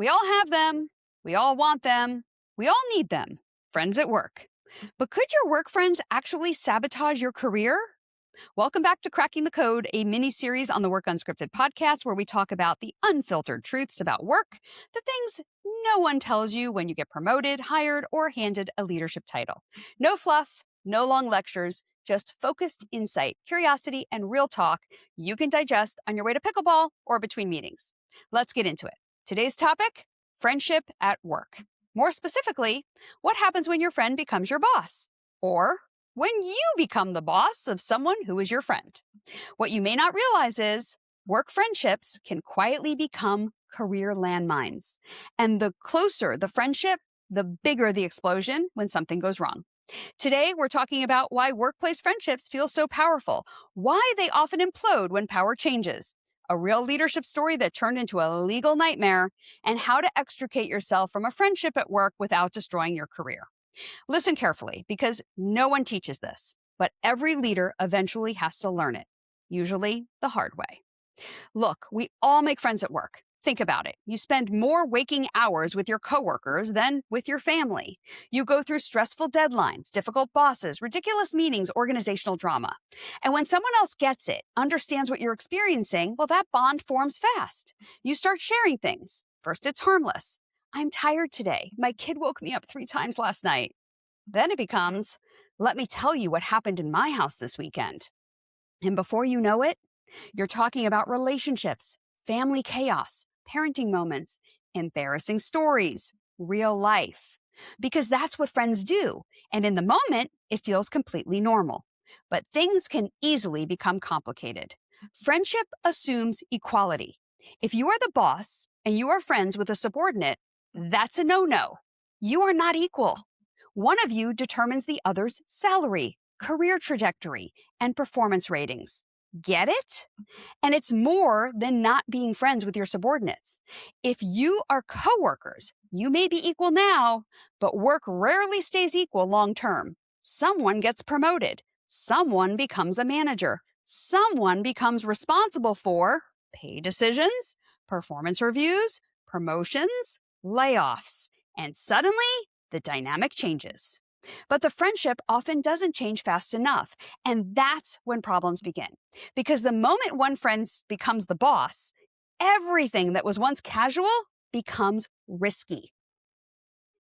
We all have them. We all want them. We all need them. Friends at work. But could your work friends actually sabotage your career? Welcome back to Cracking the Code, a mini-series on the Work Unscripted podcast where we talk about the unfiltered truths about work, the things no one tells you when you get promoted, hired, or handed a leadership title. No fluff, no long lectures, just focused insight, curiosity, and real talk you can digest on your way to pickleball or between meetings. Let's get into it. Today's topic, friendship at work. More specifically, what happens when your friend becomes your boss? Or when you become the boss of someone who is your friend. What you may not realize is work friendships can quietly become career landmines. And the closer the friendship, the bigger the explosion when something goes wrong. Today, we're talking about why workplace friendships feel so powerful, why they often implode when power changes, a real leadership story that turned into a legal nightmare, and how to extricate yourself from a friendship at work without destroying your career. Listen carefully, because no one teaches this, but every leader eventually has to learn it, usually the hard way. Look, we all make friends at work. Think about it. You spend more waking hours with your coworkers than with your family. You go through stressful deadlines, difficult bosses, ridiculous meetings, organizational drama. And when someone else gets it, understands what you're experiencing, well, that bond forms fast. You start sharing things. First, it's harmless. I'm tired today. My kid woke me up 3 times last night. Then it becomes, let me tell you what happened in my house this weekend. And before you know it, you're talking about relationships, family chaos, parenting moments, embarrassing stories, real life. Because that's what friends do. And in the moment, it feels completely normal. But things can easily become complicated. Friendship assumes equality. If you are the boss and you are friends with a subordinate, that's a no-no. You are not equal. One of you determines the other's salary, career trajectory, and performance ratings. Get it? And it's more than not being friends with your subordinates. If you are coworkers, you may be equal now, but work rarely stays equal long term. Someone gets promoted. Someone becomes a manager. Someone becomes responsible for pay decisions, performance reviews, promotions, layoffs, and suddenly the dynamic changes. But the friendship often doesn't change fast enough, and that's when problems begin. Because the moment one friend becomes the boss, everything that was once casual becomes risky.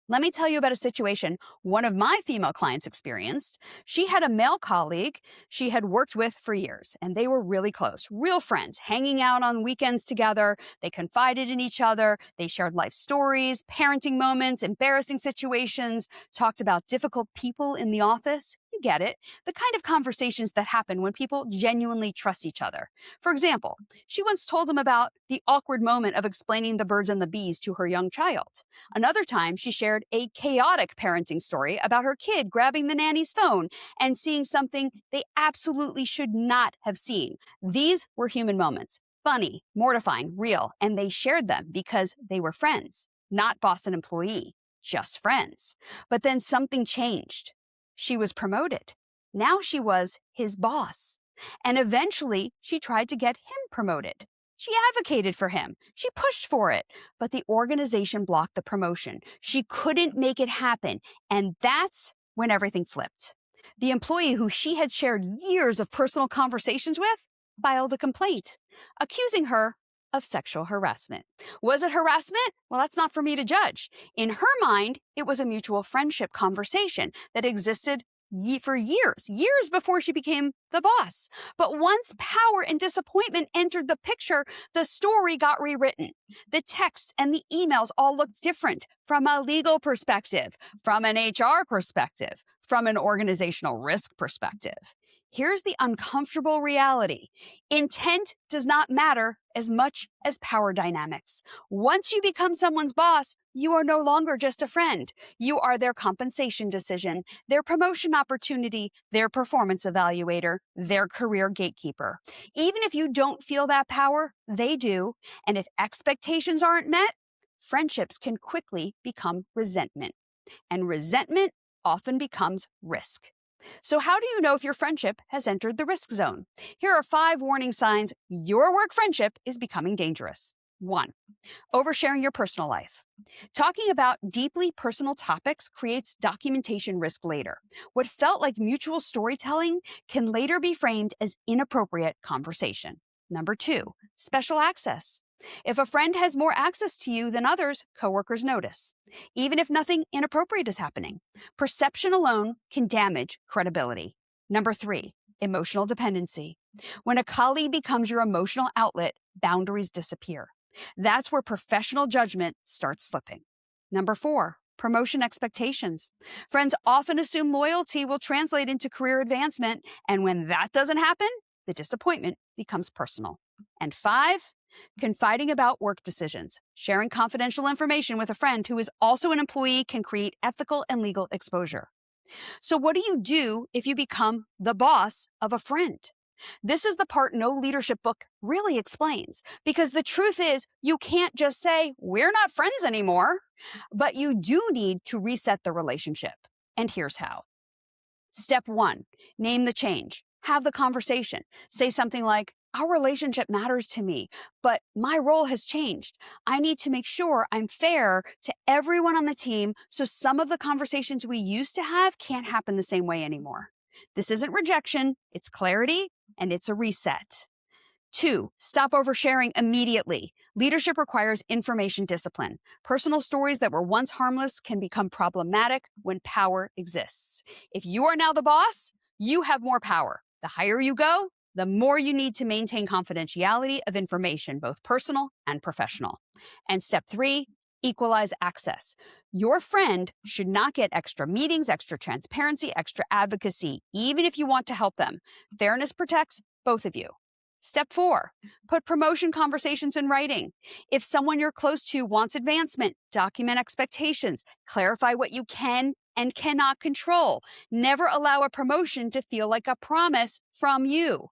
Let me tell you about a situation one of my female clients experienced. She had a male colleague she had worked with for years, and they were really close, real friends, hanging out on weekends together. They confided in each other. They shared life stories, parenting moments, embarrassing situations, talked about difficult people in the office. You get it. The kind of conversations that happen when people genuinely trust each other. For example, she once told him about the awkward moment of explaining the birds and the bees to her young child. Another time, she shared a chaotic parenting story about her kid grabbing the nanny's phone and seeing something they absolutely should not have seen. These were human moments, funny, mortifying, real, and they shared them because they were friends, not boss and employee, just friends. But then something changed. She was promoted. Now she was his boss. And eventually, she tried to get him promoted. She advocated for him. She pushed for it. But the organization blocked the promotion. She couldn't make it happen. And that's when everything flipped. The employee who she had shared years of personal conversations with filed a complaint, accusing her of sexual harassment. Was it harassment? Well, that's not for me to judge. In her mind, it was a mutual friendship conversation that existed for years before she became the boss. But once power and disappointment entered the picture, the story got rewritten. The texts and the emails all looked different from a legal perspective, from an HR perspective, from an organizational risk perspective. Here's the uncomfortable reality. Intent does not matter as much as power dynamics. Once you become someone's boss, you are no longer just a friend. You are their compensation decision, their promotion opportunity, their performance evaluator, their career gatekeeper. Even if you don't feel that power, they do. And if expectations aren't met, friendships can quickly become resentment. And resentment often becomes risk. So how do you know if your friendship has entered the risk zone? Here are 5 warning signs your work friendship is becoming dangerous. 1. Oversharing your personal life. Talking about deeply personal topics creates documentation risk later. What felt like mutual storytelling can later be framed as inappropriate conversation. Number 2, special access. If a friend has more access to you than others, coworkers notice, even if nothing inappropriate is happening. Perception alone can damage credibility. Number 3, emotional dependency. When a colleague becomes your emotional outlet, boundaries disappear. That's where professional judgment starts slipping. Number 4, promotion expectations. Friends often assume loyalty will translate into career advancement, and when that doesn't happen, the disappointment becomes personal. And 5, confiding about work decisions. Sharing confidential information with a friend who is also an employee can create ethical and legal exposure. So what do you do if you become the boss of a friend? This is the part no leadership book really explains, because the truth is you can't just say, we're not friends anymore, but you do need to reset the relationship. And here's how. Step 1, name the change. Have the conversation. Say something like, our relationship matters to me, but my role has changed. I need to make sure I'm fair to everyone on the team, so some of the conversations we used to have can't happen the same way anymore. This isn't rejection, it's clarity, and it's a reset. 2, stop oversharing immediately. Leadership requires information discipline. Personal stories that were once harmless can become problematic when power exists. If you are now the boss, you have more power. The higher you go, the more you need to maintain confidentiality of information, both personal and professional. And step 3, equalize access. Your friend should not get extra meetings, extra transparency, extra advocacy, even if you want to help them. Fairness protects both of you. Step 4, put promotion conversations in writing. If someone you're close to wants advancement, document expectations, clarify what you can and cannot control. Never allow a promotion to feel like a promise from you.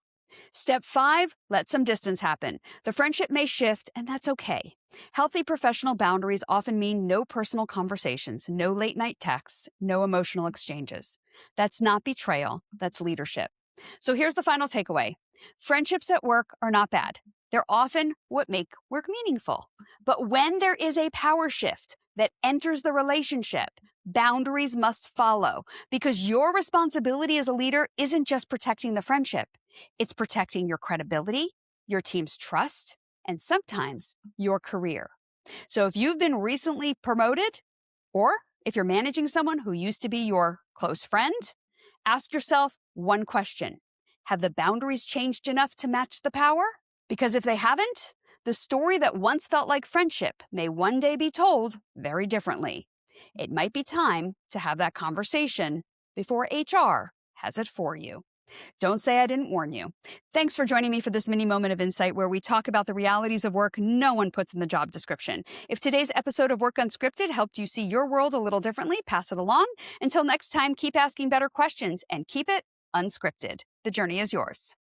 Step 5, let some distance happen. The friendship may shift, and that's okay. Healthy professional boundaries often mean no personal conversations, no late night texts, no emotional exchanges. That's not betrayal, that's leadership. So here's the final takeaway. Friendships at work are not bad. They're often what make work meaningful. But when there is a power shift that enters the relationship, boundaries must follow, because your responsibility as a leader isn't just protecting the friendship. It's protecting your credibility, your team's trust, and sometimes your career. So if you've been recently promoted, or if you're managing someone who used to be your close friend, ask yourself one question. Have the boundaries changed enough to match the power? Because if they haven't, the story that once felt like friendship may one day be told very differently. It might be time to have that conversation before HR has it for you. Don't say I didn't warn you. Thanks for joining me for this mini moment of insight where we talk about the realities of work no one puts in the job description. If today's episode of Work Unscripted helped you see your world a little differently, pass it along. Until next time, keep asking better questions and keep it unscripted. The journey is yours.